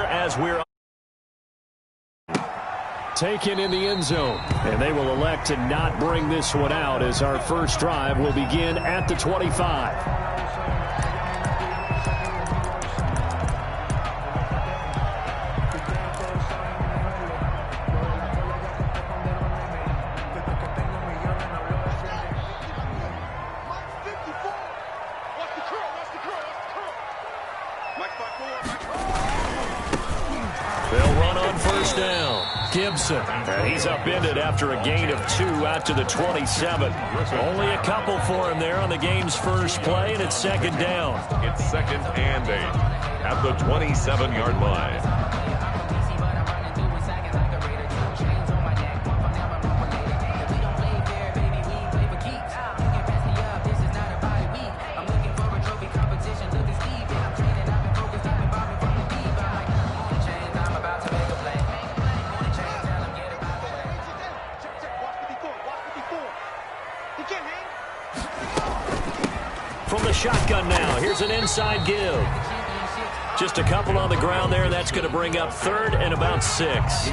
as we're taken in the end zone. And they will elect to not bring this one out as our first drive will begin at the 25. And he's upended after a gain of 2 out to the 27. Only a couple for him there on the game's first play, and it's second down. It's 2nd and 8 at the 27-yard line. From the shotgun now, here's an inside give. Just a couple on the ground there. That's going to bring up 3rd and about 6.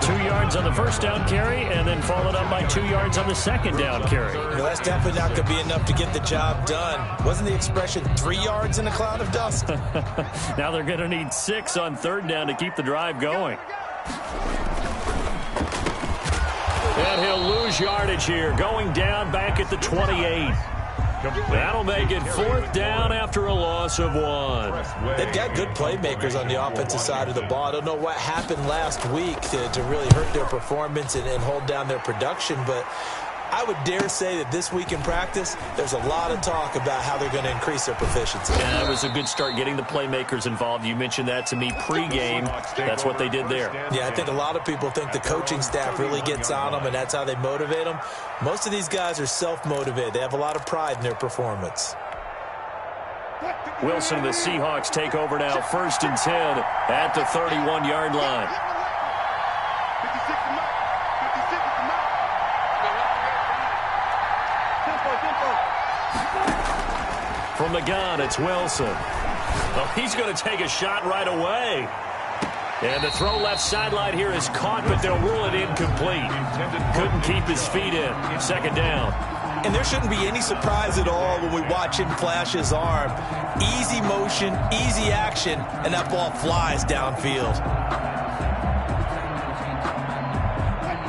2 yards on the first down carry, and then followed up by 2 yards on the second down carry. Well, that's definitely not going to be enough to get the job done. Wasn't the expression 3 yards in a cloud of dust? Now they're going to need 6 on 3rd down to keep the drive going. And he'll lose yardage here, going down back at the 28. That'll make it 4th down after a loss of 1. They've got good playmakers on the offensive side of the ball. I don't know what happened last week to really hurt their performance and hold down their production, but I would dare say that this week in practice, there's a lot of talk about how they're going to increase their proficiency. Yeah, it was a good start getting the playmakers involved. You mentioned that to me pregame. That's what they did there. Yeah, I think a lot of people think the coaching staff really gets on them, and that's how they motivate them. Most of these guys are self-motivated. They have a lot of pride in their performance. Wilson and the Seahawks take over now, 1st and 10 at the 31-yard line. From the gun, it's Wilson. Oh, he's going to take a shot right away. And the throw left sideline here is caught, but they'll rule it incomplete. Couldn't keep his feet in. 2nd down. And there shouldn't be any surprise at all when we watch him flash his arm. Easy motion, easy action, and that ball flies downfield.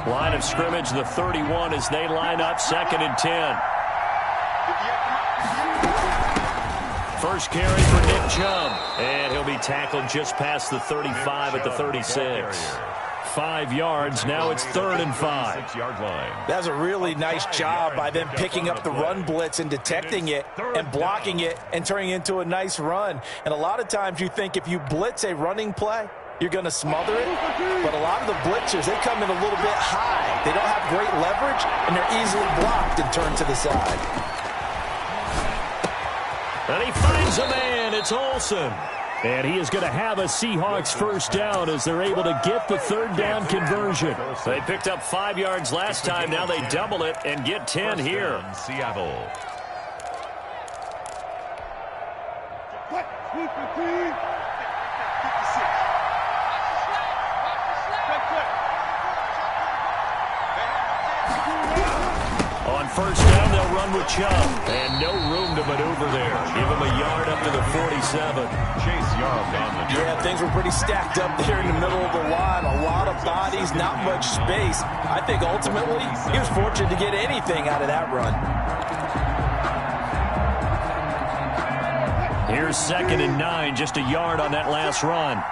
Line of scrimmage, the 31 as they line up, 2nd and 10. First carry for Nick Chubb, and he'll be tackled just past the 35 at the 36. 5 yards, now it's 3rd and 5. That's a really nice job by them picking up the run blitz and detecting it and blocking it and turning it into a nice run. And a lot of times you think if you blitz a running play, you're going to smother it. But a lot of the blitzers, they come in a little bit high. They don't have great leverage, and they're easily blocked and turned to the side. And he finds a man. It's Olsen. And he is going to have a Seahawks first down as they're able to get the 3rd down conversion. They picked up 5 yards last time. Now they double it and get 10 here. Seattle. On first down, they'll run with Chubb. And no room to maneuver there. Give him a yard up to the 47. Chase Young on the Yeah, things were pretty stacked up there in the middle of the line. A lot of bodies, not much space. I think ultimately he was fortunate to get anything out of that run. Here's 2nd and 9, just a yard on that last run.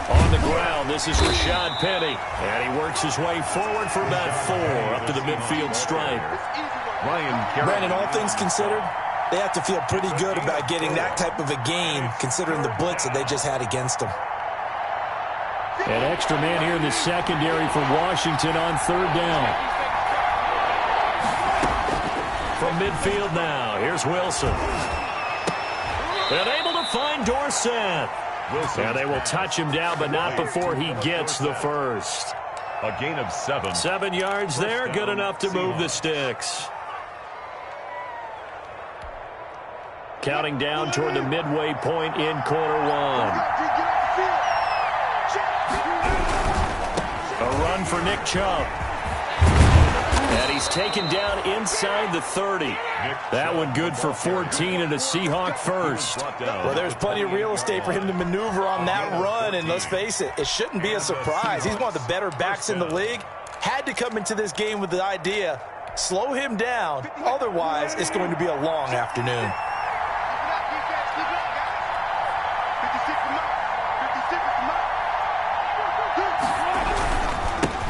On the ground, this is Rashad Penny. And he works his way forward for about 4 up to the midfield stripe. Brandon, all things considered, they have to feel pretty good about getting that type of a game considering the blitz that they just had against them. An extra man here in the secondary for Washington on 3rd down. From midfield now, here's Wilson. And able to find Dorsett. And they will touch him down, but not before he gets the first. A gain of 7. 7 yards there, good enough to move the sticks. counting down toward the midway point in quarter one. A run for Nick Chubb. And he's taken down inside the 30. That one good for 14 and a Seahawk first. Well, there's plenty of real estate for him to maneuver on that run, and let's face it, it shouldn't be a surprise. He's one of the better backs in the league. Had to come into this game with the idea, slow him down, otherwise it's going to be a long afternoon.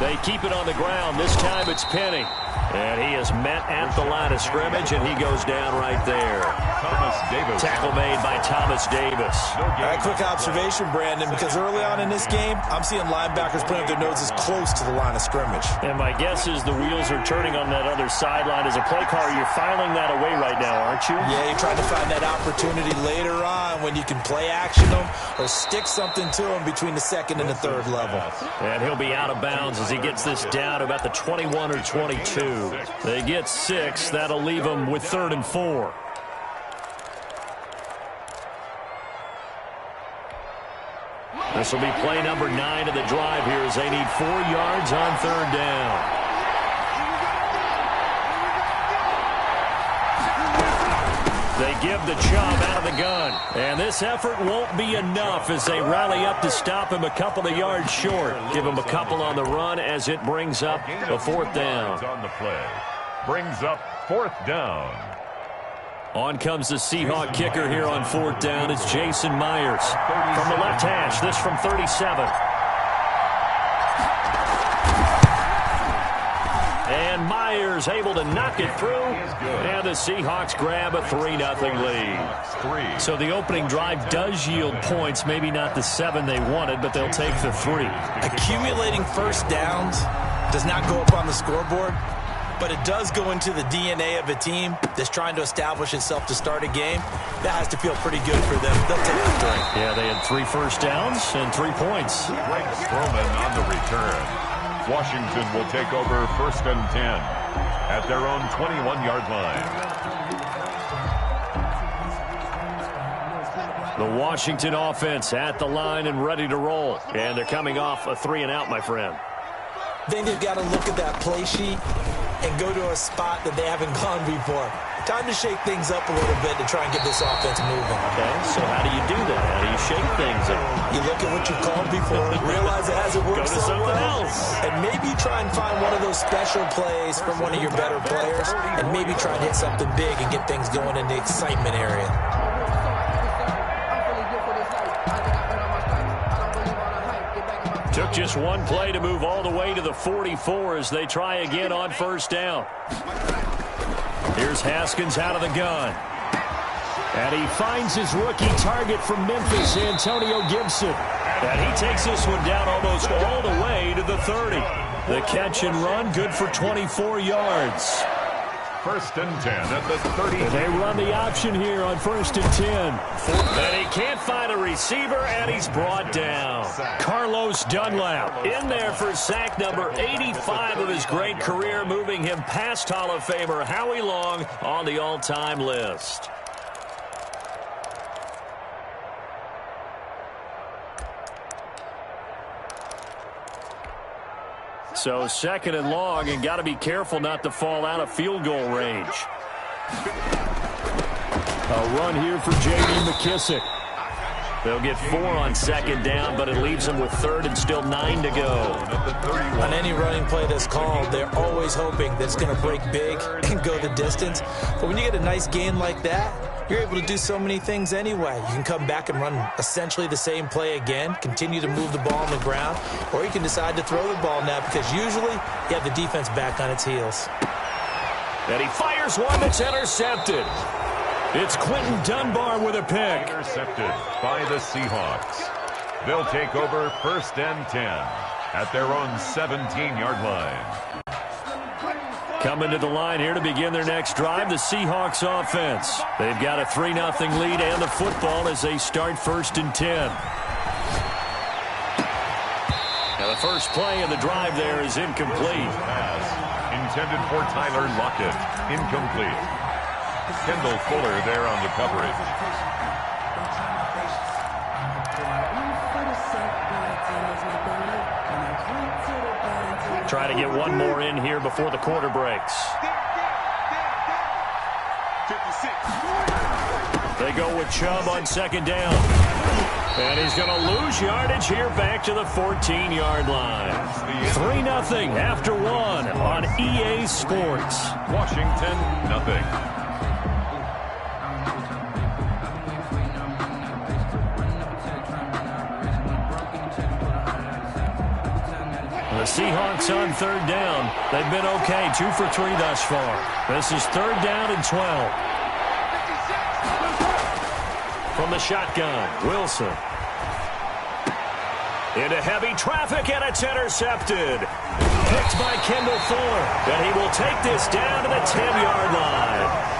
They keep it on the ground. This time it's Penny. And he is met at the line of scrimmage, and he goes down right there. Thomas Davis. Tackle made by Thomas Davis. All right, quick observation, Brandon, because early on in this game, I'm seeing linebackers putting up their noses close to the line of scrimmage. And my guess is the wheels are turning on that other sideline. As a play caller, you're filing that away right now, aren't you? Yeah, you're trying to find that opportunity later on when you can play action them or stick something to them between the second and the third level. And he'll be out of bounds as he gets this down to about the 21 or 22. They get 6. That'll leave them with 3rd and 4. This will be play number 9 of the drive here as they need 4 yards on 3rd down. They give the Chubb out of the gun. And this effort won't be enough as they rally up to stop him a couple of yards short. Give him a couple on the run as it brings up a 4th down. On the play. Brings up 4th down. On comes the Seahawk kicker here on 4th down. It's Jason Myers. From the left hash, this from 37. And Myers able to knock it through. And the Seahawks grab a 3-0 lead. So the opening drive does yield points. Maybe not the 7 they wanted, but they'll take the 3. Accumulating first downs does not go up on the scoreboard, but it does go into the DNA of a team that's trying to establish itself to start a game. That has to feel pretty good for them. They'll take the 3. Yeah, they had 3 first downs and 3 points. Greg Stroman on the return. Washington will take over 1st and 10 at their own 21-yard line. The Washington offense at the line and ready to roll. And they're coming off a 3-and-out, my friend. I think they've got to look at that play sheet and go to a spot that they haven't gone before. Time to shake things up a little bit to try and get this offense moving. Okay, so how do you do that? How do you shake things up? You look at what you called before, realize it hasn't worked Go to so something well, else. and maybe try and find one of those special plays from one of your better players, and maybe try and hit something big and get things going in the excitement area. Took just one play to move all the way to the 44 as they try again on 1st down. Here's Haskins out of the gun. And he finds his rookie target from Memphis, Antonio Gibson. And he takes this one down almost all the way to the 30. The catch and run, good for 24 yards. 1st and 10 at the 30. They run the option here on 1st and 10. And he can't find a receiver, and he's brought down. Carlos Dunlap in there for sack number 85 of his great career, moving him past Hall of Famer Howie Long on the all-time list. So 2nd and long, and got to be careful not to fall out of field goal range. A run here for J.D. McKissick. They'll get 4 on 2nd down, but it leaves them with 3rd and still 9 to go. On any running play that's called, they're always hoping that it's going to break big and go the distance. But when you get a nice gain like that, you're able to do so many things anyway. You can come back and run essentially the same play again, continue to move the ball on the ground, or you can decide to throw the ball now because usually you have the defense back on its heels. And he fires one that's intercepted. It's Quentin Dunbar with a pick. Intercepted by the Seahawks. They'll take over 1st and 10 at their own 17-yard line. Coming to the line here to begin their next drive, the Seahawks offense. They've got a 3-0 lead and the football as they start 1st and 10. Now the first play of the drive there is incomplete. Pass intended for Tyler Lockett. Incomplete. Kendall Fuller there on the coverage. Try to get one more in here before the quarter breaks. They go with Chubb on second down. And he's going to lose yardage here back to the 14-yard line. 3-0 after one on EA Sports. Washington, nothing. The Seahawks on third down. They've been okay, 2 for 3 thus far. This is third down and 12. From the shotgun, Wilson. Into heavy traffic, and it's intercepted. Picked by Kendall Fuller, and he will take this down to the 10-yard line.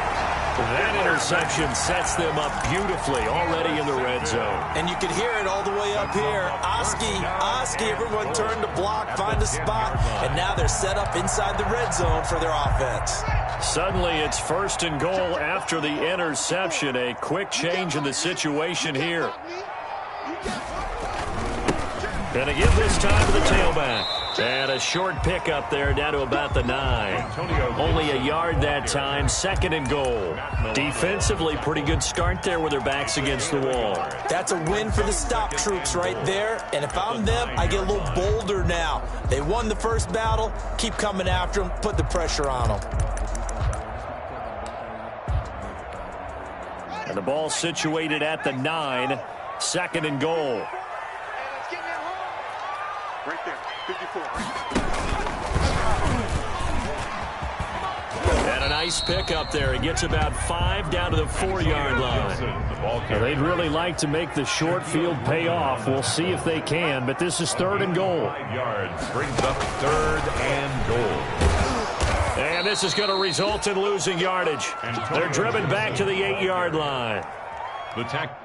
That interception sets them up beautifully already in the red zone. And you can hear it all the way up here. Oski, everyone turned to block, find a spot, and now they're set up inside the red zone for their offense. Suddenly it's first and goal after the interception. A quick change in the situation here. Gonna give this time to the tailback. And a short pickup there down to about the 9. Only a yard that time, second and goal. Defensively, pretty good start there with their backs against the wall. That's a win for the stop troops right there. And if I'm them, I get a little bolder now. They won the first battle. Keep coming after them. Put the pressure on them. And the ball situated at the 9. Second and goal. Right there, 54. And a nice pickup there. He gets about 5 down to the 4-yard line. Now, they'd really like to make the short field pay off. We'll see if they can, but this is third and goal. 5 yards brings up third and goal. And this is going to result in losing yardage. They're driven back to the 8-yard line. The tackle.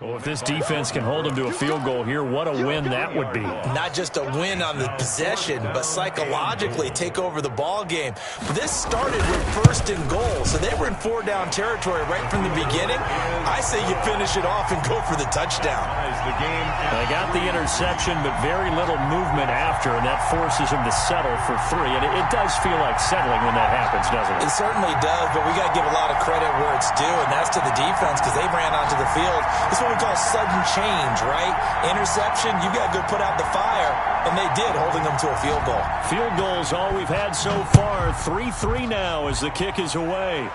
Well, if this defense can hold them to a field goal here, what a win that would be. Not just a win on the possession, but psychologically take over the ball game. This started with first and goal, so they were in 4-down territory right from the beginning. I say you finish it off and go for the touchdown. They got the interception, but very little movement after, and that forces them to settle for 3. And it does feel like settling when that happens, doesn't it? It certainly does, but we got to give a lot of credit where it's due, and that's to the defense because they ran onto the field. This is what we call sudden change, right? Interception, you got to go put out the fire, and they did, holding them to a field goal. Field goals all we've had so far. 3-3 now as the kick is away.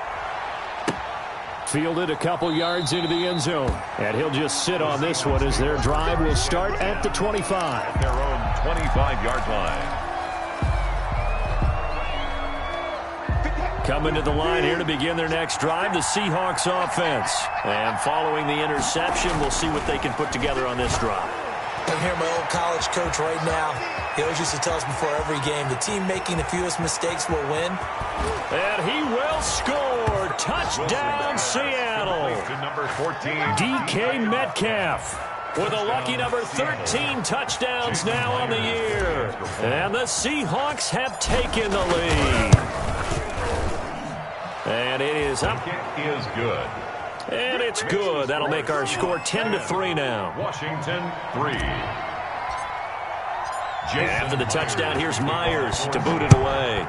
Fielded a couple yards into the end zone. And he'll just sit on this one as their drive will start at the 25. At their own 25-yard line. Coming to the line here to begin their next drive, the Seahawks offense. And following the interception, we'll see what they can put together on this drive. I'm here, my old college coach right now. He always used to tell us before every game, the team making the fewest mistakes will win. And he will score. Touchdown, Seattle. Number 14. DK Metcalf with a lucky number 13 touchdowns now on the year. And the Seahawks have taken the lead. And it is up. Kick is good. And it's good. That'll make our score 10-3 now. Washington 3. And after the touchdown, here's Myers to boot it away.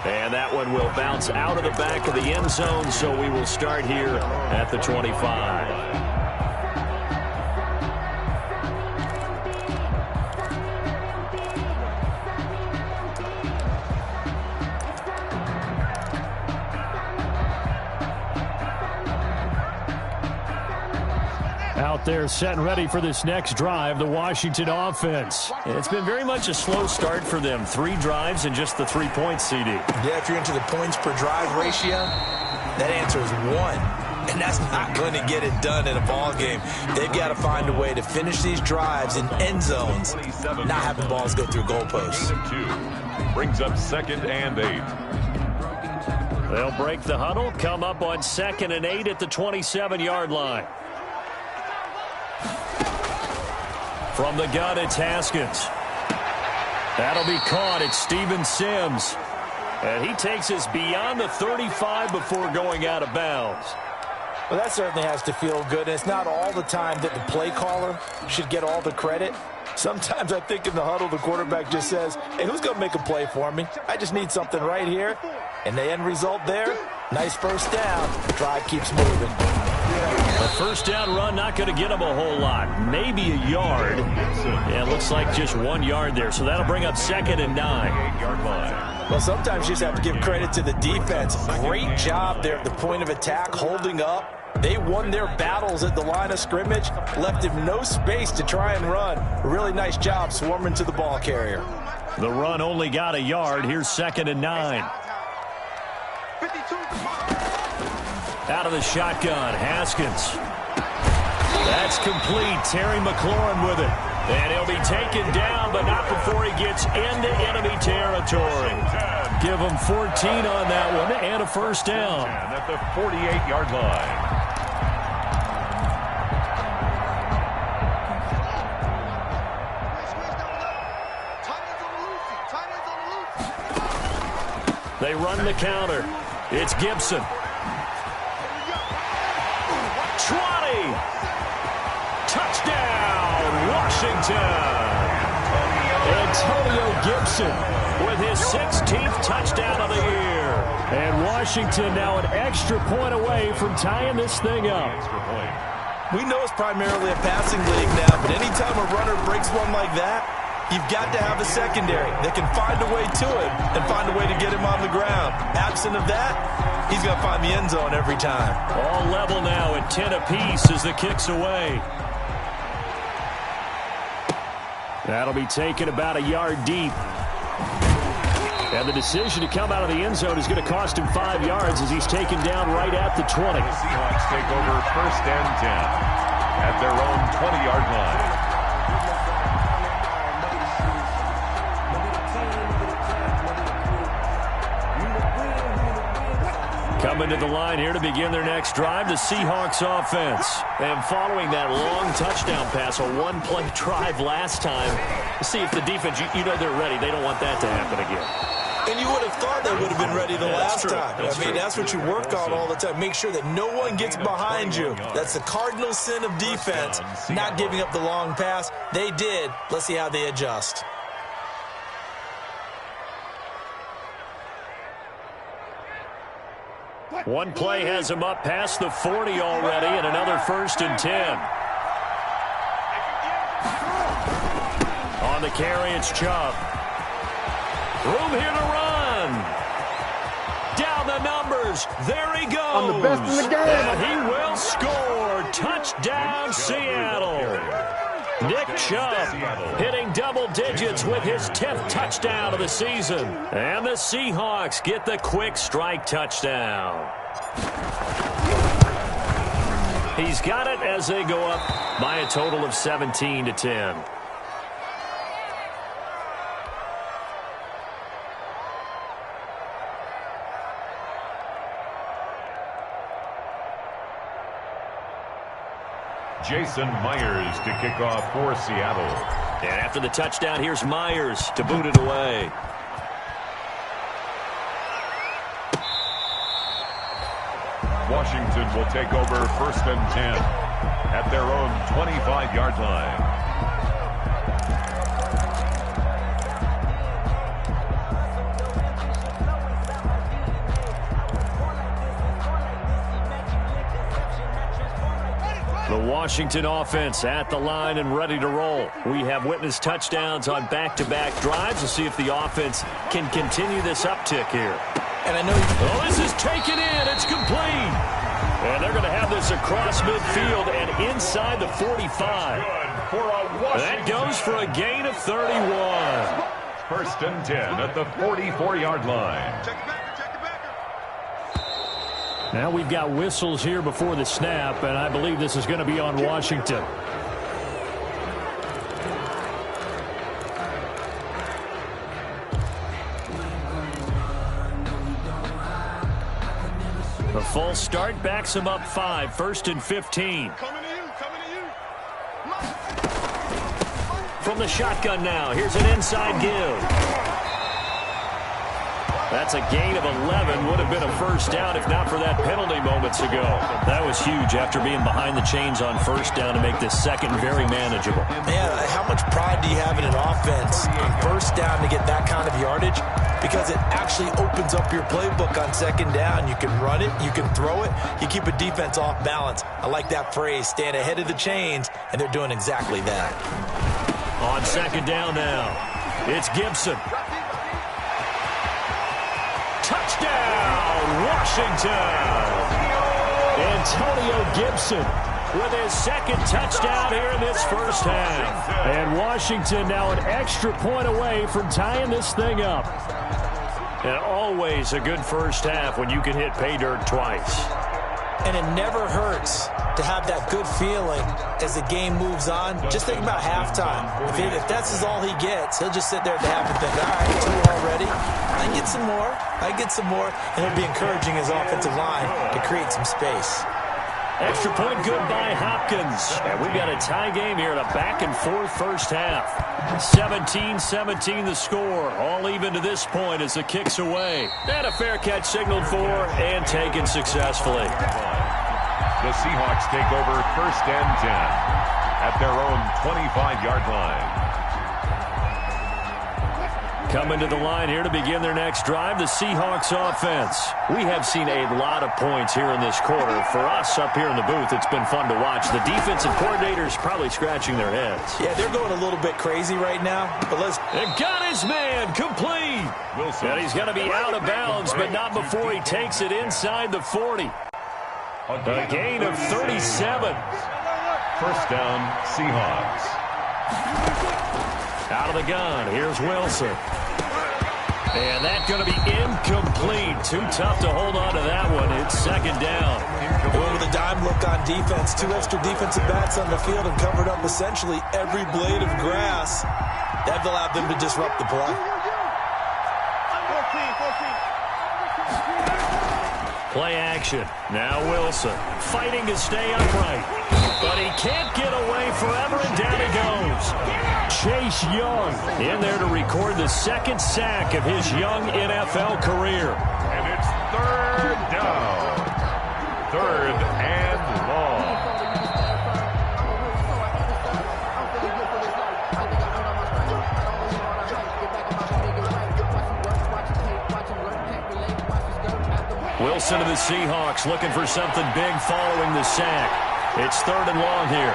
And that one will bounce out of the back of the end zone, so we will start here at the 25. Out there set and ready for this next drive, the Washington offense. It's been very much a slow start for them. 3 drives and just the 3 points, CD. Yeah, if you're into the points per drive ratio, that answer is 1. And that's not going to get it done in a ball game. They've got to find a way to finish these drives in end zones, not having balls go through goalposts. 2 brings up 2nd and 8. They'll break the huddle, come up on 2nd and 8 at the 27-yard line. From the gun, it's Haskins. That'll be caught. It's Steven Sims. And he takes us beyond the 35 before going out of bounds. Well, that certainly has to feel good. It's not all the time that the play caller should get all the credit. Sometimes I think in the huddle, the quarterback just says, hey, who's going to make a play for me? I just need something right here. And the end result there, nice first down. Drive keeps moving. A first down run, not going to get him a whole lot. Maybe a yard. Yeah, it looks like just 1 yard there. So that'll bring up 2nd and 9. Well, sometimes you just have to give credit to the defense. Great job there at the point of attack, holding up. They won their battles at the line of scrimmage, left him no space to try and run. A really nice job swarming to the ball carrier. The run only got a yard. Here's 2nd and 9. Out of the shotgun, Haskins. That's complete. Terry McLaurin with it. And he'll be taken down, but not before he gets into enemy territory. Give him 14 on that one and a first down. And at the 48-yard line. They run the counter. It's Gibson. 20. Touchdown, Washington. Antonio Gibson with his 16th touchdown of the year. And Washington now an extra point away from tying this thing up. We know it's primarily a passing league now, but anytime a runner breaks one like that, you've got to have a secondary that can find a way to him and find a way to get him on the ground. Absent of that, he's going to find the end zone every time. All level now at 10 apiece as the kick's away. That'll be taken about a yard deep. And the decision to come out of the end zone is going to cost him 5 yards as he's taken down right at the 20. The Seahawks take over 1st and 10 at their own 20-yard line. Coming to the line here to begin their next drive, the Seahawks offense. And following that long touchdown pass, a one-play drive last time, see if the defense, you know they're ready. They don't want that to happen again. And you would have thought they would have been ready the last time. That's what you work on all the time. Make sure that no one gets behind you. That's the cardinal sin of defense, not giving up the long pass. They did. Let's see how they adjust. One play has him up past the 40 already, and another 1st and 10. On the carry, it's Chubb. Room here to run. fires. There he goes. I'm the best in the game. And he will score. Touchdown, Seattle. Nick Chubb hitting double digits with his 10th touchdown of the season. And the Seahawks get the quick strike touchdown. He's got it as they go up by a total of 17-10. Jason Myers to kick off for Seattle. And after the touchdown, here's Myers to boot it away. Washington will take over 1st and 10 at their own 25-yard line. The Washington offense at the line and ready to roll. We have witnessed touchdowns on back-to-back drives. We'll see if the offense can continue this uptick here. And I know this is taken in. It's complete. And they're going to have this across midfield and inside the 45. That goes for a gain of 31. 1st and 10 at the 44-yard line. Now we've got whistles here before the snap, and I believe this is going to be on Washington. The false start backs him up 5, 1st and 15. From the shotgun now, here's an inside give. That's a gain of 11. Would have been a first down if not for that penalty moments ago. That was huge after being behind the chains on first down to make this second very manageable. Man, how much pride do you have in an offense on first down to get that kind of yardage? Because it actually opens up your playbook on second down. You can run it, you can throw it, you keep a defense off balance. I like that phrase, stand ahead of the chains, and they're doing exactly that. On second down now, it's Gibson. Touchdown, Washington! Antonio Gibson with his second touchdown here in this first half. And Washington now an extra point away from tying this thing up. And always a good first half when you can hit pay dirt twice. And it never hurts to have that good feeling as the game moves on. Just think about halftime. If that's all he gets, he'll just sit there at the half and think, all right, 2 already. I can get some more. I can get some more. And it'll be encouraging his offensive line to create some space. Extra point good by Hopkins. And we've got a tie game here in a back-and-forth first half. 17-17 the score. All even to this point as the kick's away. And a fair catch signaled for and taken successfully. The Seahawks take over 1st and 10 at their own 25-yard line. Coming to the line here to begin their next drive, the Seahawks offense. We have seen a lot of points here in this quarter. For us up here in the booth, it's been fun to watch. The defensive coordinators probably scratching their heads. Yeah, they're going a little bit crazy right now. But and got his man complete. Wilson. And he's going to be out of bounds, but not before he takes it inside the 40. A gain of 37. 1st down, Seahawks. Out of the gun, here's Wilson. And that's going to be incomplete. Too tough to hold on to that one. It's second down. Going with a dime look on defense. 2 extra defensive backs on the field and covered up essentially every blade of grass. That allowed them to disrupt the play. Play action. Now Wilson fighting to stay upright. But he can't get away forever, and down he goes. Chase Young in there to record the second sack of his young NFL career. And it's 3rd down. 3rd and long. Wilson of the Seahawks looking for something big following the sack. It's 3rd and long here.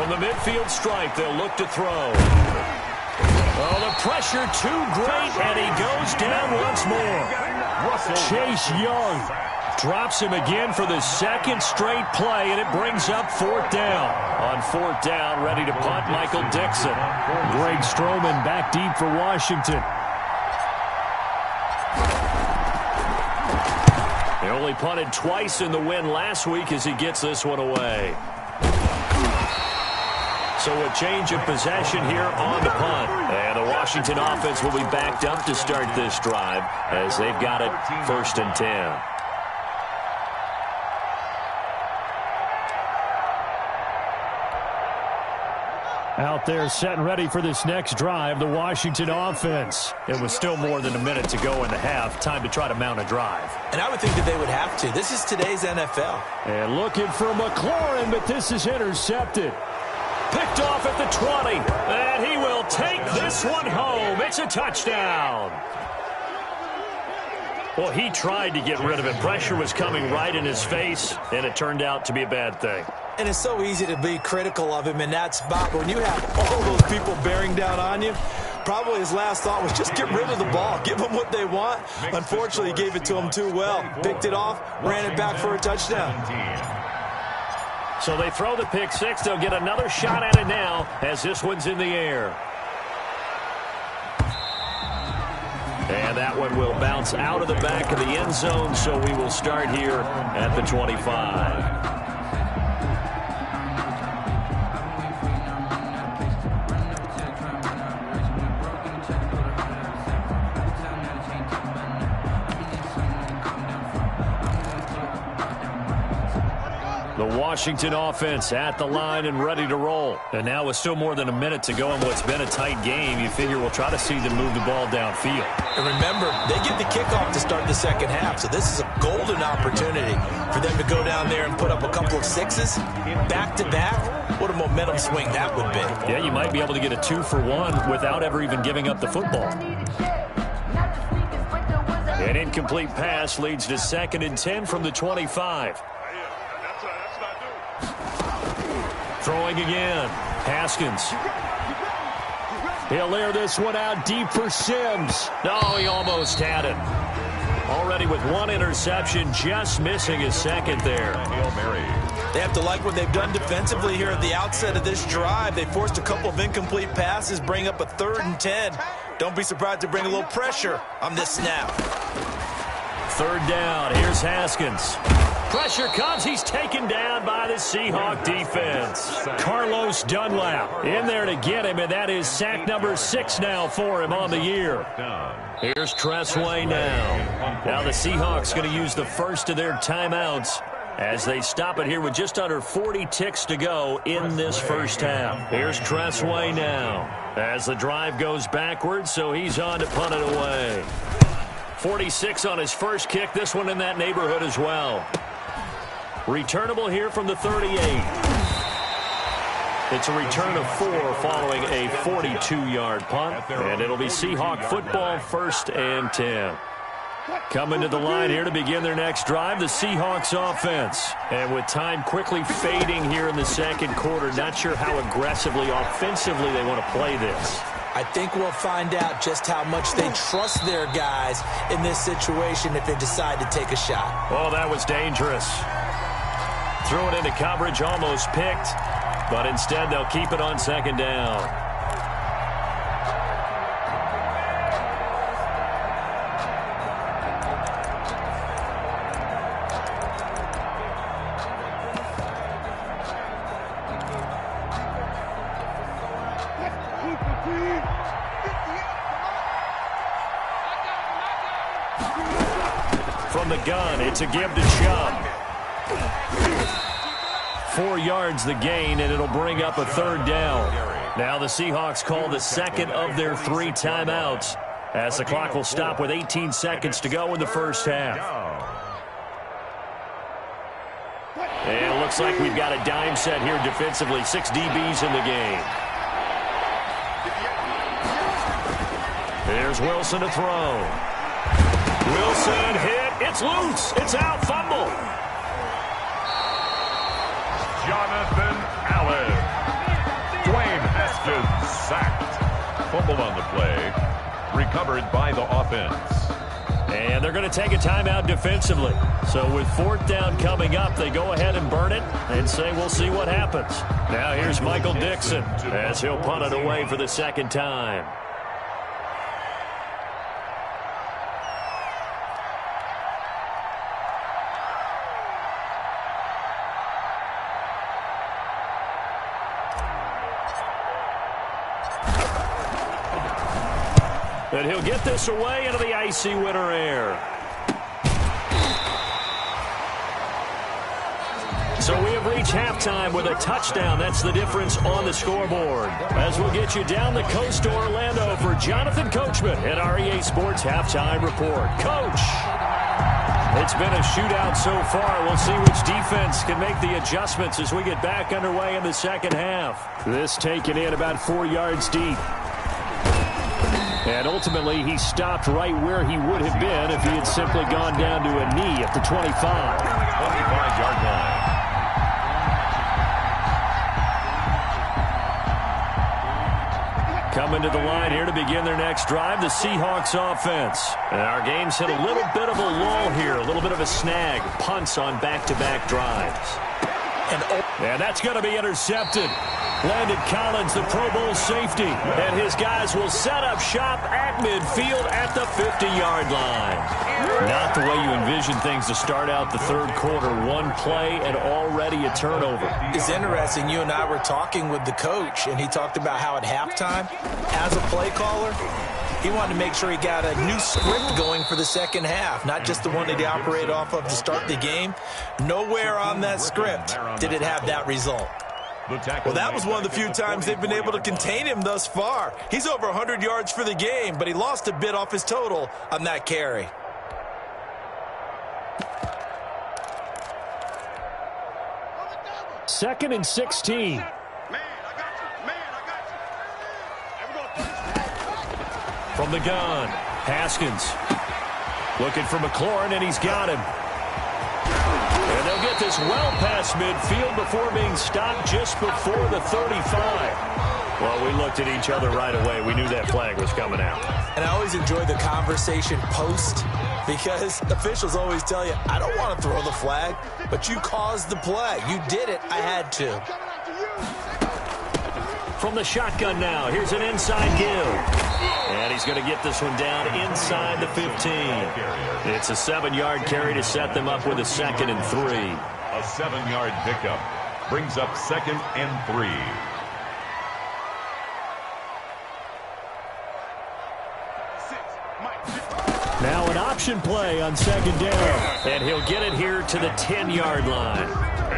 From the midfield stripe, they'll look to throw. Oh, the pressure too great, and he goes down once more. Chase Young drops him again for the second straight play, and it brings up 4th down. On 4th down, ready to punt, Michael Dixon. Greg Stroman back deep for Washington. They only punted twice in the win last week as he gets this one away. So a change of possession here on the punt. And the Washington offense will be backed up to start this drive as they've got it 1st and 10. Out there set and ready for this next drive, the Washington offense. It was still more than a minute to go in the half. Time to try to mount a drive. And I would think that they would have to. This is today's NFL. And looking for McLaurin, but this is intercepted. Picked off at the 20. And he will take this one home. It's a touchdown. Well, he tried to get rid of it. Pressure was coming right in his face, and it turned out to be a bad thing. And it's so easy to be critical of him in that spot. When you have all those people bearing down on you, probably his last thought was just get rid of the ball. Give them what they want. Unfortunately, he gave it to them too well. Picked it off, ran it back for a touchdown. So they throw the pick six. They'll get another shot at it now as this one's in the air. And that one will bounce out of the back of the end zone, so we will start here at the 25. The Washington offense at the line and ready to roll. And now with still more than a minute to go in what's been a tight game, you figure we'll try to see them move the ball downfield. And remember, they get the kickoff to start the second half, so this is a golden opportunity for them to go down there and put up a couple of sixes back-to-back. What a momentum swing that would be. Yeah, you might be able to get a 2-for-1 without ever even giving up the football. An incomplete pass leads to 2nd and 10 from the 25. Throwing again. Haskins. He'll air this one out deep for Sims. No, he almost had it. Already with one interception, just missing his second there. Hail Mary. They have to like what they've done defensively here at the outset of this drive. They forced a couple of incomplete passes, bring up a 3rd and 10. Don't be surprised to bring a little pressure on this snap. 3rd down. Here's Haskins. Pressure comes. He's taken down by the Seahawk defense. Carlos Dunlap in there to get him, and that is sack number 6 now for him on the year. Here's Tressway now. Now the Seahawks going to use the first of their timeouts as they stop it here with just under 40 ticks to go in this first half. Here's Tressway now as the drive goes backwards, so he's on to punt it away. 46 on his first kick. This one in that neighborhood as well. Returnable here from the 38. It's a return of 4 following a 42-yard punt. And it'll be Seahawk football 1st and 10. Coming to the line here to begin their next drive, the Seahawks offense. And with time quickly fading here in the second quarter, not sure how aggressively, offensively they want to play this. I think we'll find out just how much they trust their guys in this situation if they decide to take a shot. Oh, that was dangerous. Threw it into coverage, almost picked, but instead they'll keep it on 2nd down. From the gun, it's a give to Chubb. 4 yards the gain, and it'll bring up a 3rd down. Now the Seahawks call the 2nd of their 3 timeouts as the clock will stop with 18 seconds to go in the first half. And it looks like we've got a dime set here defensively. 6 DBs in the game. There's Wilson to throw. Wilson hit. It's loose. It's out. Fumble. Jonathan Allen. sacked. Fumble on the play. Recovered by the offense. And they're going to take a timeout defensively. So with 4th down coming up, they go ahead and burn it and say we'll see what happens. Now here's Michael Dixon as he'll punt it away for the 2nd time. And he'll get this away into the icy winter air. So we have reached halftime with a touchdown. That's the difference on the scoreboard. As we'll get you down the coast to Orlando for Jonathan Coachman at our EA Sports Halftime Report. Coach, it's been a shootout so far. We'll see which defense can make the adjustments as we get back underway in the 2nd half. This taken in about 4 yards deep. And ultimately, he stopped right where he would have been if he had simply gone down to a knee at the 25. 25-yard line. Coming to the line here to begin their next drive, the Seahawks offense. And our game's hit a little bit of a lull here, a little bit of a snag. Punts on back-to-back drives. And that's going to be intercepted. Landon Collins, the Pro Bowl safety. And his guys will set up shop at midfield at the 50-yard line. Not the way you envision things to start out the 3rd quarter. One play and already a turnover. It's interesting. You and I were talking with the coach, and he talked about how at halftime, as a play caller, he wanted to make sure he got a new script going for the 2nd half, not just the one that he operated off of to start the game. Nowhere on that script did it have that result. Well, that was one of the few times they've been able to contain him thus far. He's over 100 yards for the game, but he lost a bit off his total on that carry. Second and 16. From the gun, Haskins looking for McLaurin, and he's got him. And they'll get this well past midfield before being stopped just before the 35. Well, we looked at each other right away. We knew that flag was coming out. And I always enjoy the conversation post because officials always tell you, I don't want to throw the flag, but you caused the play. You did it. I had to. From the shotgun now, here's an inside give. And he's going to get this one down inside the 15. It's a 7-yard carry to set them up with a 2nd and 3. A 7-yard pickup brings up 2nd and 3. Now an option play on 2nd down. And he'll get it here to the 10-yard line.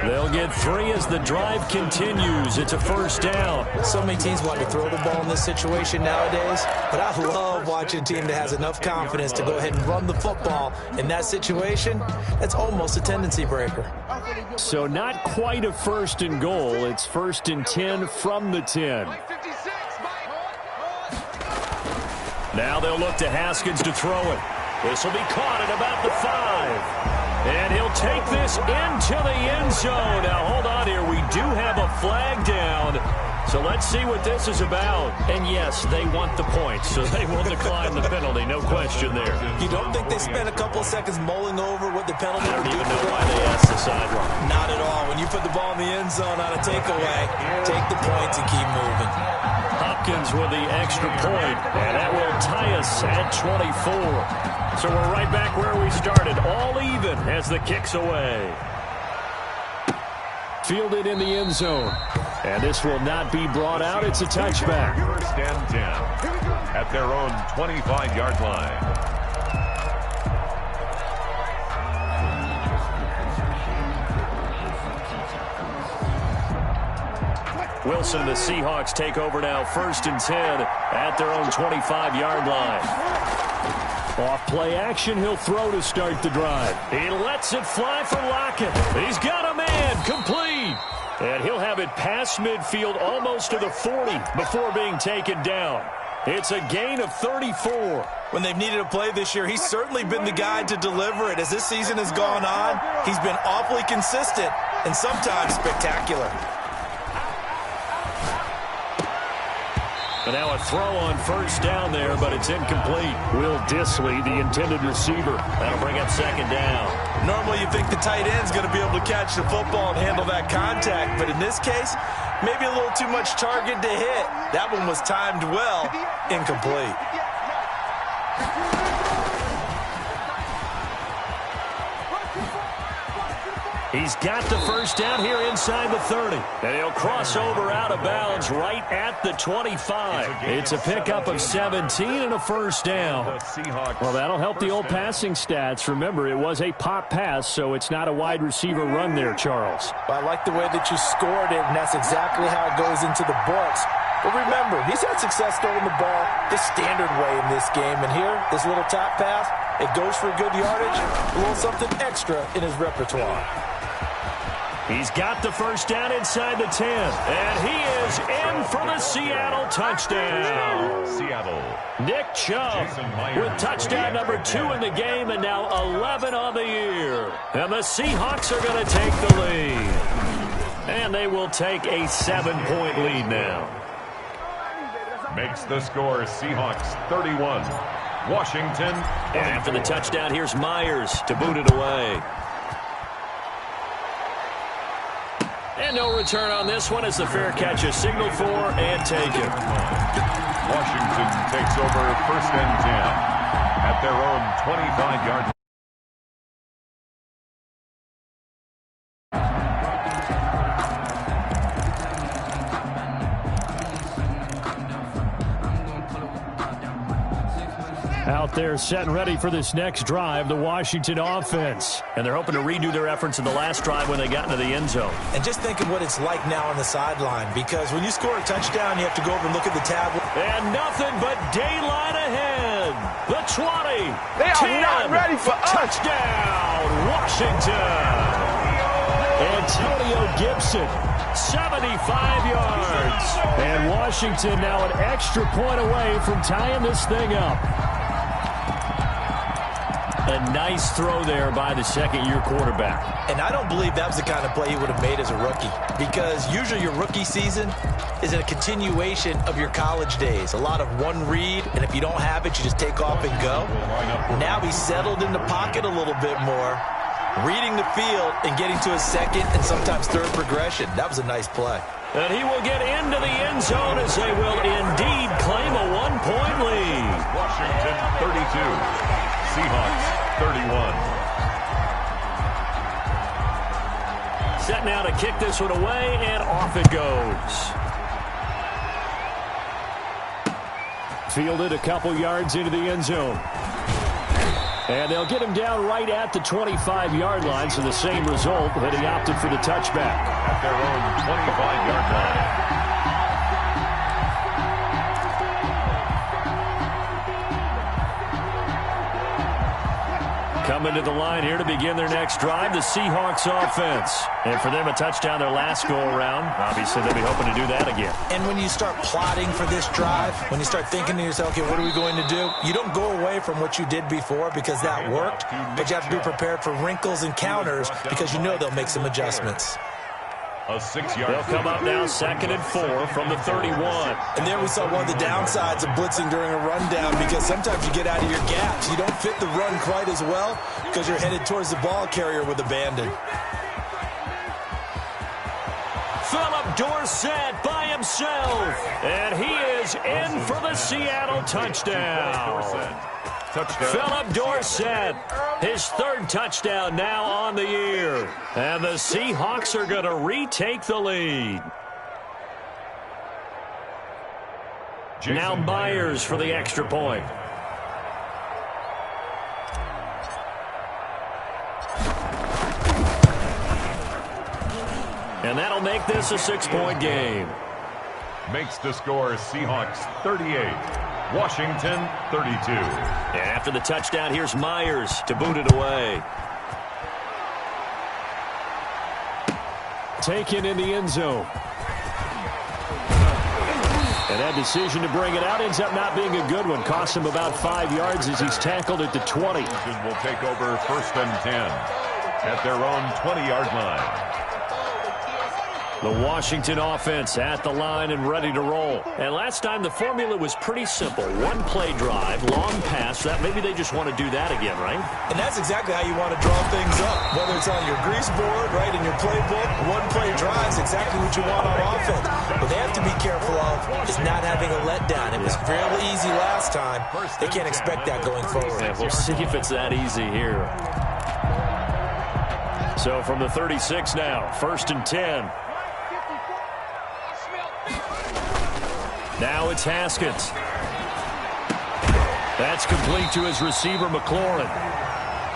They'll get 3 as the drive continues. It's a 1st down. So many teams want to throw the ball in this situation nowadays, but I love watching a team that has enough confidence to go ahead and run the football. In that situation, that's almost a tendency breaker. So not quite a 1st and goal. It's 1st and 10 from the 10. Now they'll look to Haskins to throw it. This will be caught at about the 5. And he'll take this into the end zone. Now, hold on here. We do have a flag down. So let's see what this is about. And, yes, they want the points, so they will decline the penalty. No question there. You don't think they spent a couple of seconds mulling over what the penalty I would don't do? even know why they asked the sideline. Not at all. When you put the ball in the end zone on a takeaway, take the points and keep moving. Hopkins with the extra point, and that will tie us at 24. So we're right back where we started, all even as the kick's away. Fielded in the end zone. And this will not be brought out. It's a touchback. 1st and 10 at their own 25-yard line. Wilson and the Seahawks take over now, 1st and 10 at their own 25-yard line. Off play action, he'll throw to start the drive. He lets it fly for Lockett. He's got a man, complete. And he'll have it past midfield almost to the 40 before being taken down. It's a gain of 34. When they've needed a play this year, he's certainly been the guy to deliver it. As this season has gone on, he's been awfully consistent and sometimes spectacular. And now a throw on first down there, but it's incomplete. Will Dissly, the intended receiver. That'll bring up second down. Normally you think the tight end's going to be able to catch the football and handle that contact, but in this case, maybe a little too much target to hit. That one was timed well, incomplete. He's got the first down here inside the 30. And he'll cross over out of bounds right at the 25. It's a pickup of 17 and a first down. Well, that'll help the old passing stats. Remember, it was a pop pass, so it's not a wide receiver run there, Charles. I like the way that you scored it, and that's exactly how it goes into the books. But remember, he's had success throwing the ball the standard way in this game. And here, this little top pass, it goes for good yardage, a little something extra in his repertoire. He's got the first down inside the 10. And he is in for the Seattle touchdown. Seattle. Nick Chubb with touchdown number 2 in the game and now 11 on the year. And the Seahawks are going to take the lead. And they will take a 7-point lead now. Makes the score Seahawks 31. Washington. And after the touchdown, here's Myers to boot it away. And no return on this one as the fair catch is signaled for and taken. Washington takes over first and 10 at their own 25-yard line. Out there set and ready for this next drive, the Washington offense. And they're hoping to redo their efforts in the last drive when they got into the end zone. And just think of what it's like now on the sideline, because when you score a touchdown, you have to go over and look at the tablet. And nothing but daylight ahead. The 20. They are 10, not ready for us. Touchdown, Washington. Antonio Gibson, 75 yards. And Washington now an extra point away from tying this thing up. A nice throw there by the second-year quarterback. And I don't believe that was the kind of play he would have made as a rookie, because usually your rookie season is a continuation of your college days. A lot of one read, and if you don't have it, you just take off and go. Now he's settled in the pocket a little bit more, reading the field and getting to a second and sometimes third progression. That was a nice play. And he will get into the end zone as they will indeed claim a 1-point lead. Washington 32. Seahawks 31. Set now to kick this one away, and off it goes. Fielded a couple yards into the end zone. And they'll get him down right at the 25-yard line, so the same result, but he opted for the touchback. At their own 25-yard line. Coming to the line here to begin their next drive, the Seahawks offense. And for them, a touchdown their last go-around. Obviously, they'll be hoping to do that again. And when you start plotting for this drive, when you start thinking to yourself, okay, what are we going to do? You don't go away from what you did before because that worked, but you have to be prepared for wrinkles and counters because you know they'll make some adjustments. A 6-yard. They'll come up now 2nd and 4 from the 31. And there we saw one of the downsides of blitzing during a rundown, because sometimes you get out of your gaps. You don't fit the run quite as well because you're headed towards the ball carrier with abandon. Philip Dorsett by himself. And he is in for the Seattle touchdown. Philip Dorsett, his 3rd touchdown now on the year. And the Seahawks are going to retake the lead. Now Myers for the extra point. And that'll make this a 6-point game. Makes the score Seahawks 38. Washington 32. And after the touchdown, here's Myers to boot it away. Taken in the end zone. And that decision to bring it out ends up not being a good one. Costs him about 5 yards as he's tackled at the 20. Will take over first and 10 at their own 20-yard line. The Washington offense at the line and ready to roll. And last time the formula was pretty simple. One play drive, long pass. That maybe they just want to do that again, right? And that's exactly how you want to draw things up. Whether it's on your grease board, right, in your playbook, one play drive is exactly what you want on offense. What they have to be careful of is not having a letdown. It was fairly easy last time. They can't expect that going forward. Yeah, we'll see if it's that easy here. So from the 36 now, 1st and 10. Now it's Haskins. That's complete to his receiver, McLaurin.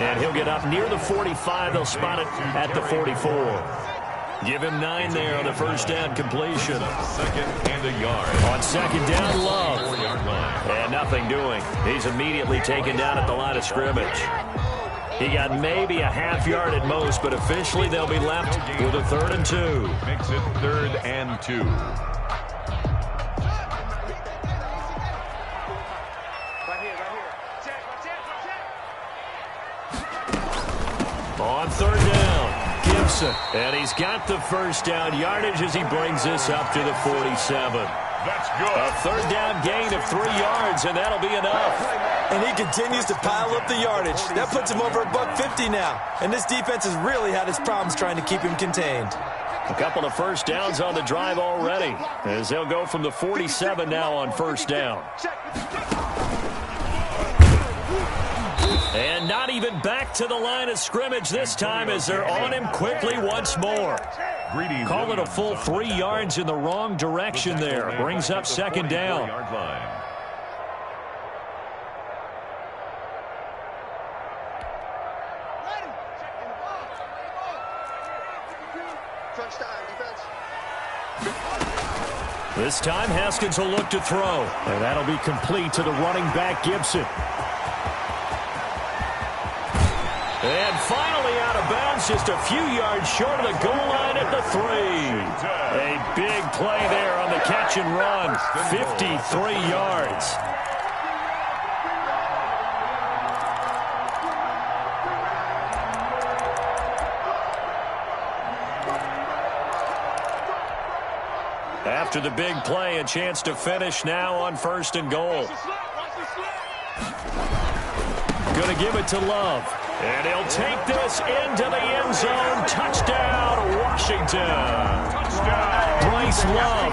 And he'll get up near the 45. They'll spot it at the 44. Give him 9 there on the first down completion. Second and a yard. On second down, Love. 4-yard line. And nothing doing. He's immediately taken down at the line of scrimmage. He got maybe a half yard at most, but officially they'll be left with a 3rd and 2. Makes it 3rd and 2. On 3rd down, Gibson. And he's got the first down yardage as he brings this up to the 47. That's good. A 3rd down gain of 3 yards, and that'll be enough. And he continues to pile up the yardage. That puts him over $150 now. And this defense has really had its problems trying to keep him contained. A couple of first downs on the drive already, as they'll go from the 47 now on 1st down. And not even back to the line of scrimmage this time as they're on him quickly once more. Call it a full 3 yards in the wrong direction there. Brings up 2nd down. This time Haskins will look to throw. And that'll be complete to the running back Gibson. And finally out of bounds, just a few yards short of the goal line at the 3. A big play there on the catch and run. 53 yards. After the big play, a chance to finish now on 1st and goal. Going to give it to Love. And he'll take this into the end zone. Touchdown, Washington. Bryce Love,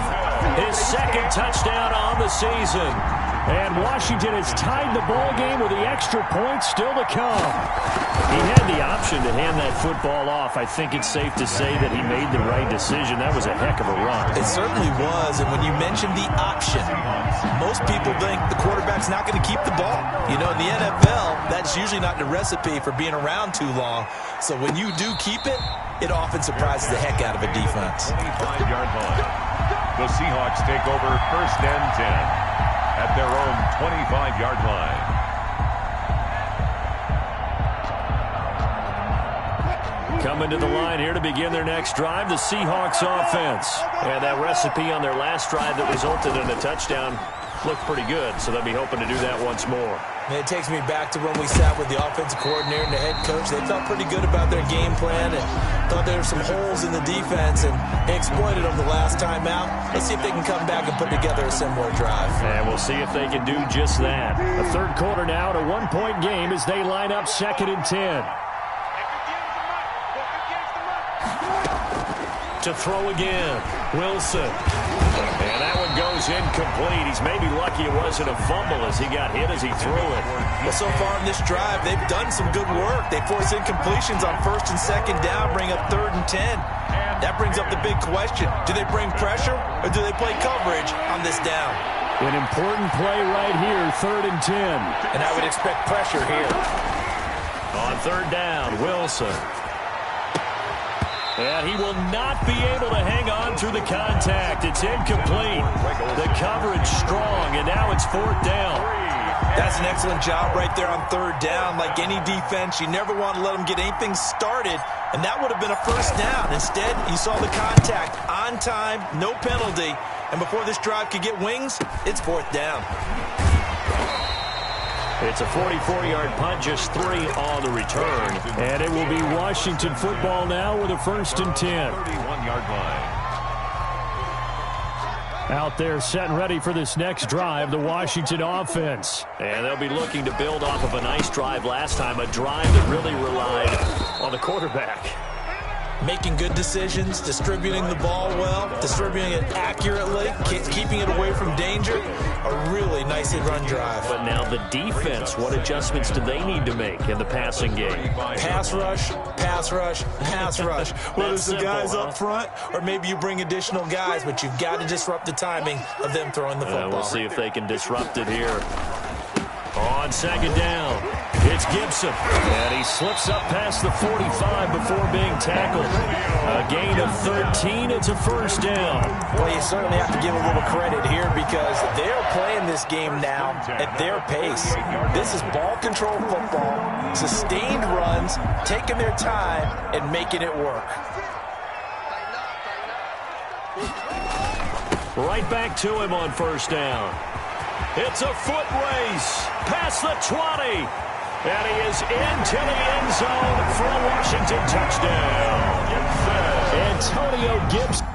his 2nd touchdown on the season. And Washington has tied the ball game with the extra point still to come. He had the option to hand that football off. I think it's safe to say that he made the right decision. That was a heck of a run. It certainly was. And when you mentioned the option, most people think the quarterback's not going to keep the ball. You know, in the NFL, that's usually not the recipe for being around too long. So when you do keep it, it often surprises the heck out of a defense. 25-yard line. The Seahawks take over 1st and 10 at their own 25-yard line. Coming to the line here to begin their next drive, the Seahawks offense. And that recipe on their last drive that resulted in a touchdown looked pretty good, so they'll be hoping to do that once more. And it takes me back to when we sat with the offensive coordinator and the head coach. They felt pretty good about their game plan and thought there were some holes in the defense, and they exploited them the last time out. Let's see if they can come back and put together a similar drive. And we'll see if they can do just that. A 3rd quarter now, a 1-point game as they line up 2nd and 10. To throw again, Wilson. And that one goes incomplete. He's maybe lucky it wasn't a fumble as he got hit as he threw it. Well, so far in this drive, they've done some good work. They force incompletions on 1st and 2nd down, bring up 3rd and 10. That brings up the big question. Do they bring pressure or do they play coverage on this down? An important play right here, 3rd and 10. And I would expect pressure here. On 3rd down, Wilson. And he will not be able to hang on through the contact. It's incomplete. The coverage strong, and now it's 4th down. That's an excellent job right there on 3rd down. Like any defense, you never want to let them get anything started, and that would have been a 1st down. Instead, you saw the contact on time, no penalty, and before this drive could get wings, it's 4th down. It's a 44-yard punt, just 3 on the return. And it will be Washington football now with a 1st and 10. 31-yard line. Out there set and ready for this next drive, the Washington offense. And they'll be looking to build off of a nice drive last time, a drive that really relied on the quarterback. Making good decisions, distributing the ball well, distributing it accurately, keeping it away from danger. A really nicely run drive. But now the defense, what adjustments do they need to make in the passing game? Pass rush, pass rush, pass rush. Whether it's the guys up front or maybe you bring additional guys, but you've got to disrupt the timing of them throwing the football. We'll see if they can disrupt it here. On second down, it's Gibson. And he slips up past the 45 before being tackled. A gain of 13. It's a first down. Well, you certainly have to give a little credit here because they're playing this game now at their pace. This is ball control football, sustained runs, taking their time and making it work. Right back to him on first down. It's a foot race past the 20. And he is into the end zone for a Washington touchdown. Antonio Gibson.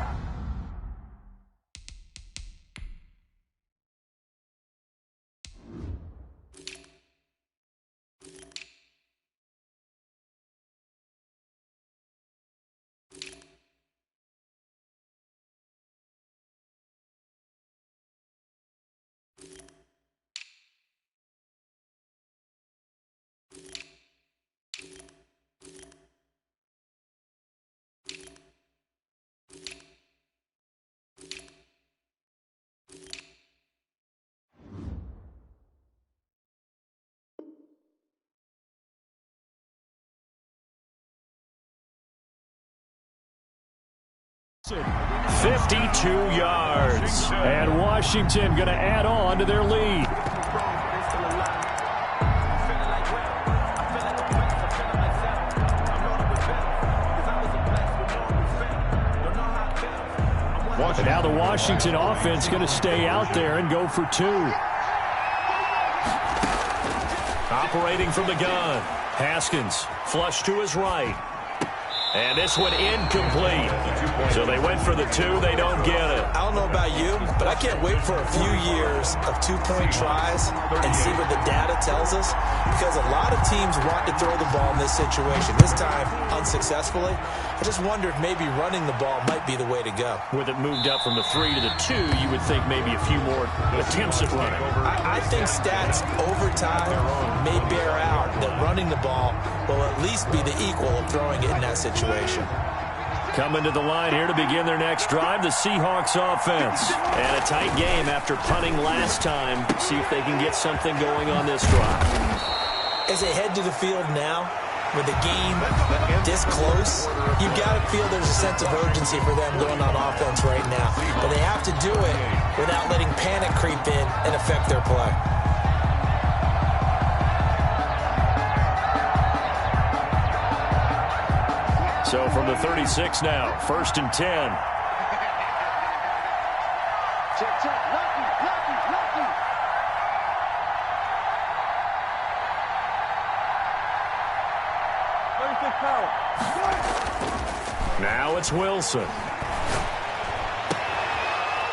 $52 yards. And Washington going to add on to their lead. And now the Washington offense going to stay out there and go for two. Operating from the gun. Haskins flush to his right. And this one incomplete. So they went for the two. They don't get it. I don't know about you, but I can't wait for a few years of two-point tries and see what the data tells us. Because a lot of teams want to throw the ball in this situation. This time, unsuccessfully. I just wonder if maybe running the ball might be the way to go. With it moved up from the 3 to the 2, you would think maybe a few more attempts at running. I think stats over time may bear out that running the ball will at least be the equal of throwing it in that situation. Coming to the line here to begin their next drive, the Seahawks offense. And a tight game after punting last time. See if they can get something going on this drive. As they head to the field now, with the game this close, you've got to feel there's a sense of urgency for them going on offense right now. But they have to do it without letting panic creep in and affect their play. So from the 36 now, 1st and 10. Now it's Wilson.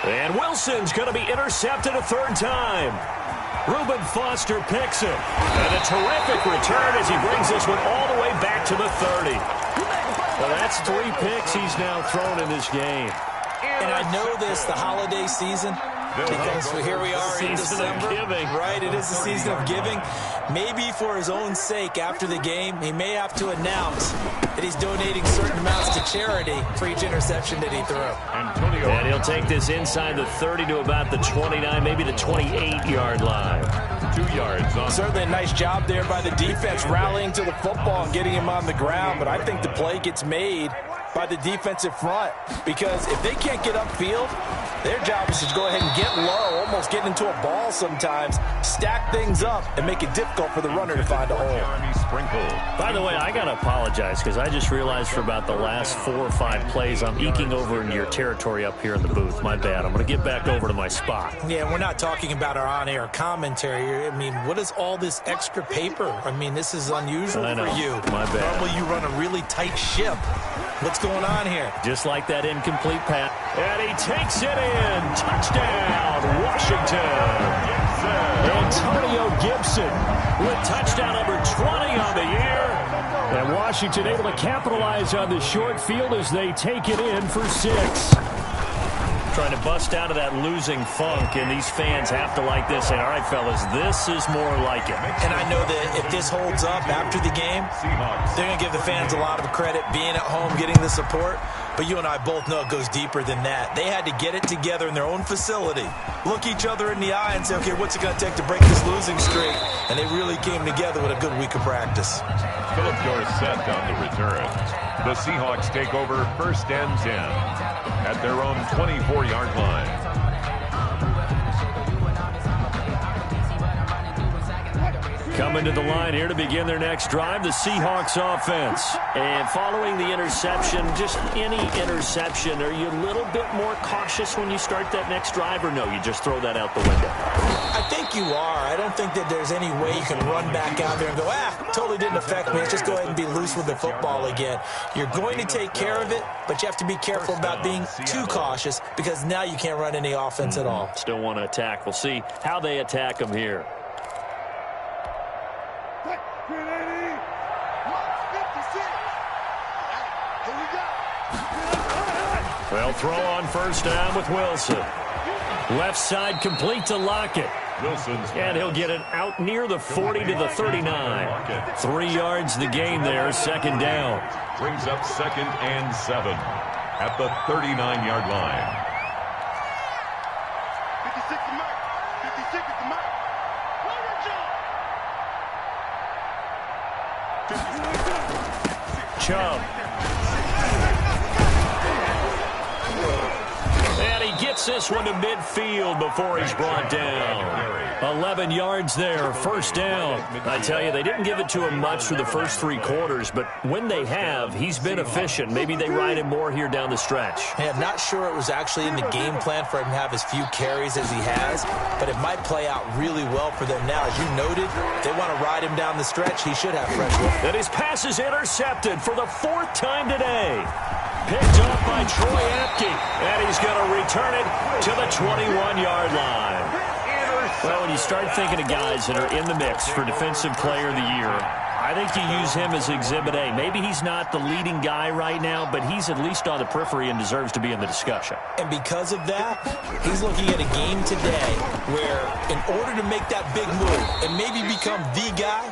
And Wilson's going to be intercepted a third time. Reuben Foster picks it. And a terrific return as he brings this one all the way back to the 30. Well, that's 3 picks he's now thrown in this game. And I know this, the holiday season, because here we are in December. Right, it is the season of giving. Maybe for his own sake after the game, he may have to announce that he's donating certain amounts to charity for each interception that he threw. And he'll take this inside the 30 to about the 29, maybe the 28-yard line. 2 yards. Certainly a nice job there by the defense rallying to the football and getting him on the ground, but I think the play gets made by the defensive front because if they can't get upfield, their job is to go ahead and get low, almost get into a ball sometimes, stack things up, and make it difficult for the runner to find a hole. By the way, I got to apologize because I just realized for about the last 4 or 5 plays, I'm eking over into your territory up here in the booth. My bad. I'm going to get back over to my spot. Yeah, we're not talking about our on-air commentary. I mean, what is all this extra paper? I mean, this is unusual for you. My bad. Normally you run a really tight ship. What's going on here? Just like that incomplete pass. And he takes it in. Touchdown, Washington. Antonio Gibson with touchdown number 20 on the year. And Washington able to capitalize on the short field as they take it in for 6. Trying to bust out of that losing funk, and these fans have to like this. And all right, fellas, this is more like it. And I know that if this holds up after the game, they're going to give the fans a lot of credit being at home, getting the support. But you and I both know it goes deeper than that. They had to get it together in their own facility, look each other in the eye and say, okay, what's it going to take to break this losing streak? And they really came together with a good week of practice. Philip Dorsett on the return. The Seahawks take over 1st and 10 at their own 24-yard line. Coming to the line here to begin their next drive, the Seahawks offense. And following the interception, just any interception, are you a little bit more cautious when you start that next drive, or no, you just throw that out the window? I think you are. I don't think that there's any way you can run back out there and go, totally didn't affect me. Let's just go ahead and be loose with the football again. You're going to take care of it, but you have to be careful about being too cautious because now you can't run any offense at all. Still want to attack. We'll see how they attack them here. They'll throw on 1st down with Wilson. Left side complete to Lockett. And he'll get it out near the 40 to the 39. 3 yards the gain there, 2nd down. Brings up 2nd and 7 at the 39-yard line. 56 to Mike. 56 to Mike. Chubb. And he gets this one to midfield before he's brought down. 11 yards there, 1st down. I tell you, they didn't give it to him much for the first 3 quarters, but when they have, he's been efficient. Maybe they ride him more here down the stretch. Hey, I'm not sure it was actually in the game plan for him to have as few carries as he has, but it might play out really well for them now. As you noted, if they want to ride him down the stretch, he should have fresh work. And his pass is intercepted for the 4th time today. Picked up by Troy Apke, and he's going to return it to the 21-yard line. Well, when you start thinking of guys that are in the mix for Defensive Player of the Year, I think you use him as Exhibit A. Maybe he's not the leading guy right now, but he's at least on the periphery and deserves to be in the discussion. And because of that, he's looking at a game today where in order to make that big move and maybe become the guy,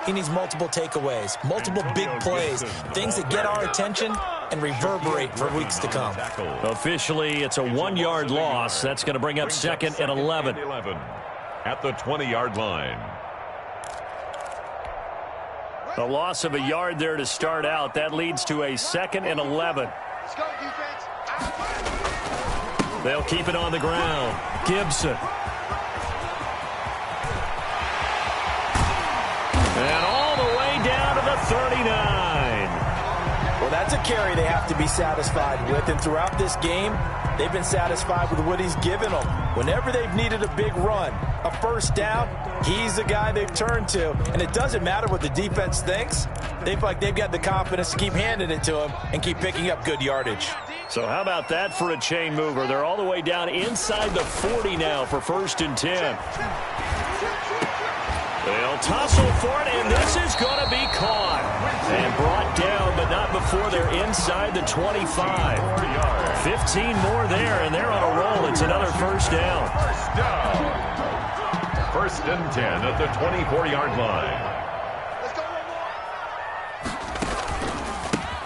he needs multiple takeaways, multiple big plays, things that get our attention and reverberate for weeks to come. Officially, it's a 1-yard loss. That's going to bring up 2nd and 11. At the 20-yard line. The loss of a yard there to start out. That leads to a 2nd and 11. They'll keep it on the ground. Gibson. And all the way down to the 39. Well, that's a carry they have to be satisfied with. And throughout this game, they've been satisfied with what he's given them. Whenever they've needed a big run, a 1st down, he's the guy they've turned to. And it doesn't matter what the defense thinks. They feel like they've got the confidence to keep handing it to him and keep picking up good yardage. So how about that for a chain mover? They're all the way down inside the 40 now for 1st and 10. They'll tussle for it, and this is going to be caught. And brought down, but not before they're inside the 25. 15 more there, and they're on a roll. It's another 1st down. 1st and 10 at the 24-yard line.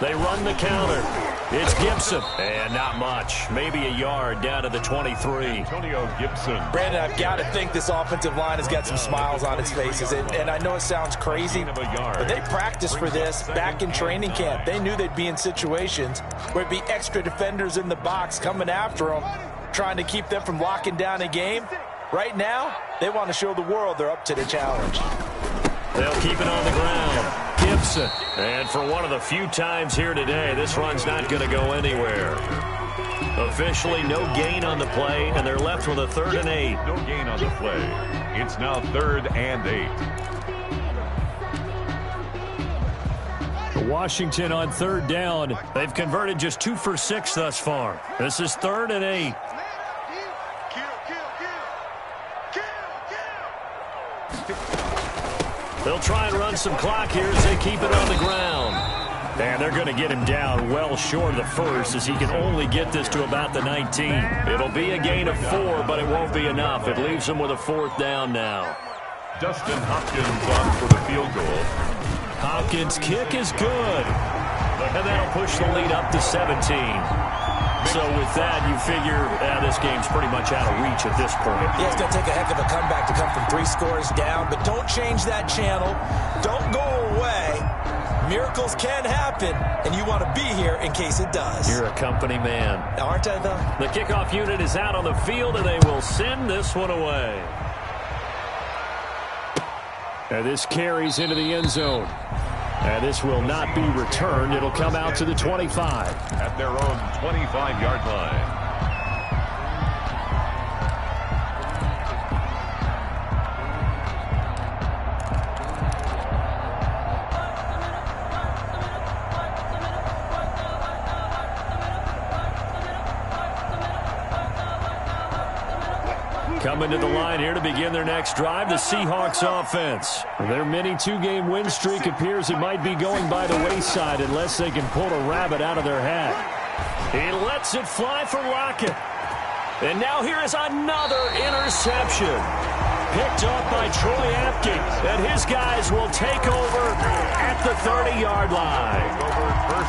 They run the counter. It's Gibson. And not much. Maybe a yard down to the 23. Antonio Gibson. Brandon, I've got to think this offensive line has got some smiles on its faces. And I know it sounds crazy, but they practiced for this back in training camp. They knew they'd be in situations where it'd be extra defenders in the box coming after them, trying to keep them from locking down a game. Right now, they want to show the world they're up to the challenge. They'll keep it on the ground. Gibson. And for one of the few times here today, this run's not going to go anywhere. Officially no gain on the play, and they're left with a 3rd and 8. No gain on the play. It's now 3rd and 8. Washington on third down. They've converted just 2 for 6 thus far. This is 3rd and 8. They'll try and run some clock here as they keep it on the ground. And they're going to get him down well short of the first, as he can only get this to about the 19. It'll be a gain of 4, but it won't be enough. It leaves them with a 4th down now. Dustin Hopkins on for the field goal. Hopkins' kick is good. And that'll push the lead up to 17. So with that, you figure this game's pretty much out of reach at this point. Yeah, it's going to take a heck of a comeback to come from 3 scores down, but don't change that channel. Don't go away. Miracles can happen, and you want to be here in case it does. You're a company man. Aren't I, though? The kickoff unit is out on the field, and they will send this one away. And this carries into the end zone. And this will not be returned. It'll come out to the 25. At their own 25-yard line. Coming to the line here to begin their next drive, the Seahawks offense. Their mini 2-game win streak appears it might be going by the wayside unless they can pull a rabbit out of their hat. He lets it fly for Lockett. And now here is another interception. Picked off by Troy Apke. And his guys will take over at the 30-yard line.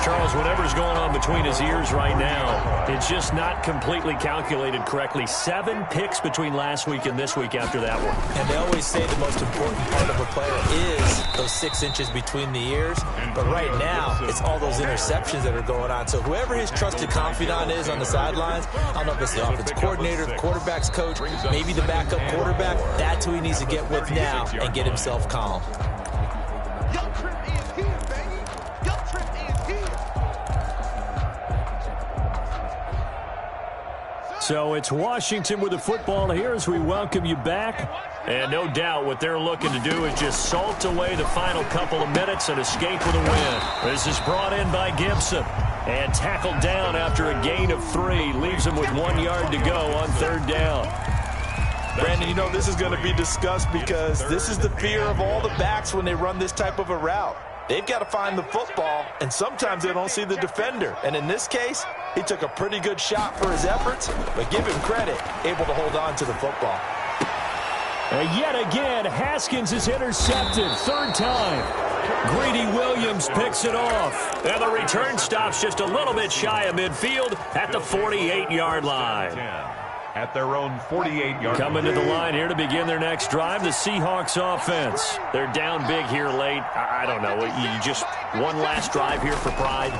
Charles, whatever's going on between his ears right now, it's just not completely calculated correctly. 7 picks between last week and this week after that one. And they always say the most important part of a player is those 6 inches between the ears. But right now, it's all those interceptions that are going on. So whoever his trusted confidant is on the sidelines, I don't know if it's the offensive coordinator, the quarterback's coach, maybe the backup quarterback, that's who he needs to get with now and get himself calm. So it's Washington with the football here as we welcome you back. And no doubt what they're looking to do is just salt away the final couple of minutes and escape with a win. This is brought in by Gibson. And tackled down after a gain of 3. Leaves him with 1 yard to go on 3rd down. Brandon, you know this is going to be discussed because this is the fear of all the backs when they run this type of a route. They've got to find the football, and sometimes they don't see the defender. And in this case, he took a pretty good shot for his efforts, but give him credit, able to hold on to the football. And yet again, Haskins is intercepted. 3rd time. Greedy Williams picks it off. And the return stops just a little bit shy of midfield at the 48-yard line. At their own 48-yard line. Coming to the line here to begin their next drive, the Seahawks offense. They're down big here late. I don't know. You just one last drive here for pride?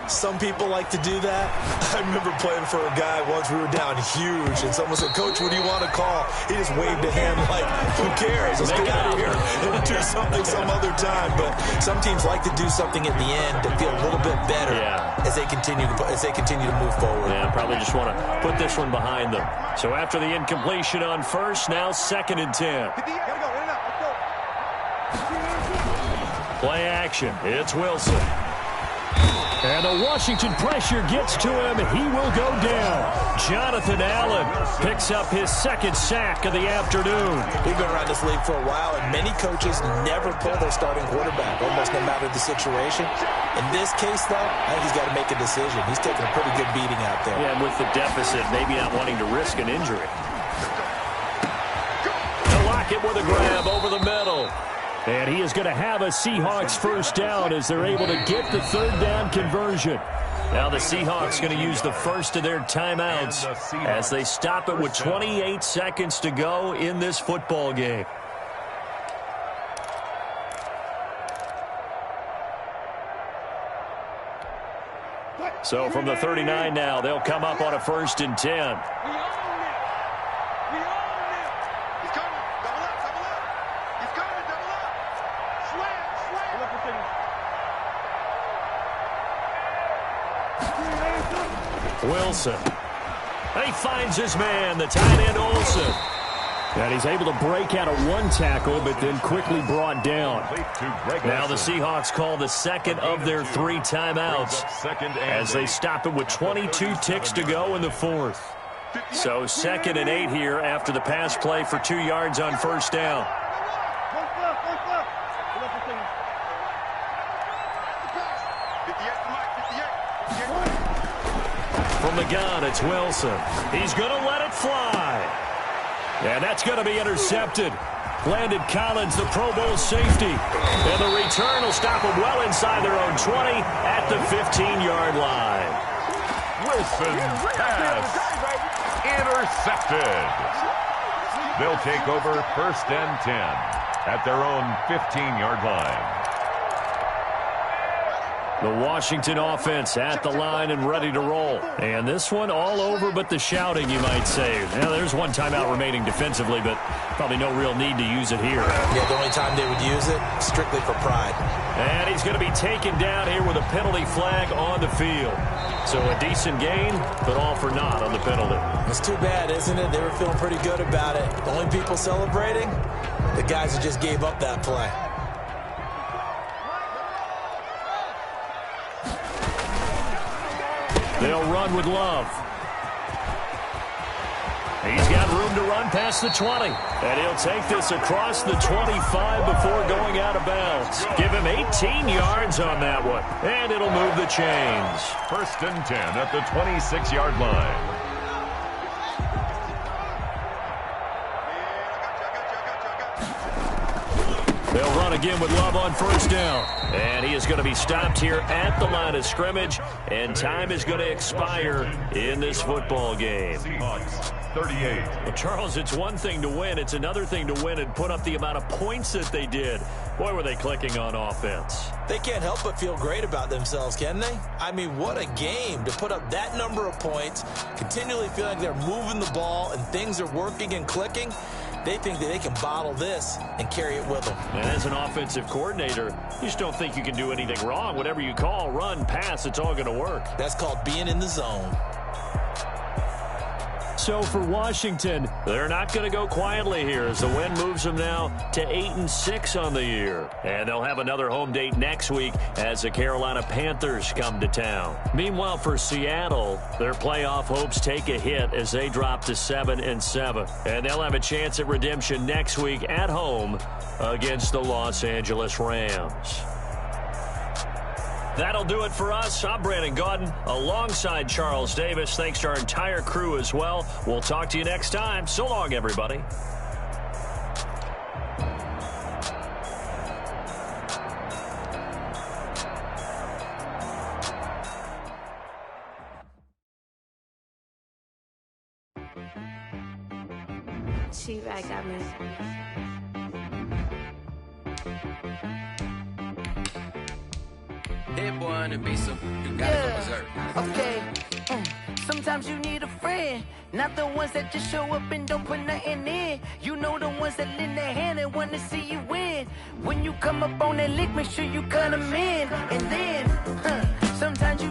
Some people like to do that. I remember playing for a guy once. We were down huge, and someone said, "Coach, what do you want to call?" He just waved a hand like, "Who cares? Let's get out of here and do something some other time." But some teams like to do something at the end to feel a little bit better as they continue to move forward. Yeah, probably just want to put this one behind them. So after the incompletion on first, now 2nd and 10. Play action. It's Wilson. And the Washington pressure gets to him. He will go down. Jonathan Allen picks up his 2nd sack of the afternoon. We've been around this league for a while, and many coaches never pull their starting quarterback, almost no matter the situation. In this case, though, I think he's got to make a decision. He's taking a pretty good beating out there. Yeah, and with the deficit, maybe not wanting to risk an injury. Lockett with a grab over the middle. And he is going to have a Seahawks 1st down as they're able to get the 3rd down conversion. Now the Seahawks going to use the first of their timeouts as they stop it with 28 seconds to go in this football game. So from the 39 now, they'll come up on a 1st and 10. Wilson. He finds his man, the tight end Olsen. And he's able to break out of one tackle, but then quickly brought down. Now the Seahawks call the second of their 3 timeouts as they stop it with 22 ticks to go in the fourth. So 2nd and 8 here after the pass play for 2 yards on first down. From the gun, it's Wilson. He's going to let it fly. And that's going to be intercepted. Landon Collins, the Pro Bowl safety. And the return will stop them well inside their own 20 at the 15-yard line. Wilson pass intercepted. They'll take over 1st and 10 at their own 15-yard line. The Washington offense at the line and ready to roll. And this one all over but the shouting, you might say. Now, there's one timeout remaining defensively, but probably no real need to use it here. Yeah, the only time they would use it, strictly for pride. And he's going to be taken down here with a penalty flag on the field. So a decent gain, but all for naught on the penalty. It's too bad, isn't it? They were feeling pretty good about it. The only people celebrating, the guys who just gave up that play. They'll run with Love. He's got room to run past the 20. And he'll take this across the 25 before going out of bounds. Give him 18 yards on that one. And it'll move the chains. 1st and 10 at the 26-yard line. They'll run again with Love on first down. And he is going to be stopped here at the line of scrimmage. And time is going to expire in this football game. Seahawks 38. Well, Charles, it's one thing to win. It's another thing to win and put up the amount of points that they did. Boy, were they clicking on offense. They can't help but feel great about themselves, can they? I mean, what a game to put up that number of points, continually feel like they're moving the ball and things are working and clicking. They think that they can bottle this and carry it with them. And as an offensive coordinator, you just don't think you can do anything wrong. Whatever you call, run, pass, it's all going to work. That's called being in the zone. So for Washington, they're not going to go quietly here as the win moves them now to 8-6 on the year. And they'll have another home date next week as the Carolina Panthers come to town. Meanwhile, for Seattle, their playoff hopes take a hit as they drop to 7-7. And they'll have a chance at redemption next week at home against the Los Angeles Rams. That'll do it for us. I'm Brandon Gaudin alongside Charles Davis. Thanks to our entire crew as well. We'll talk to you next time. So long, everybody. She-Rag got me. Hit boy on the beat, so you gotta go berserk. Okay. Sometimes you need a friend, not the ones that just show up and don't put nothing in. You know the ones that lend their hand and want to see you win. When you come up on that lick, make sure you cut them in. And then, sometimes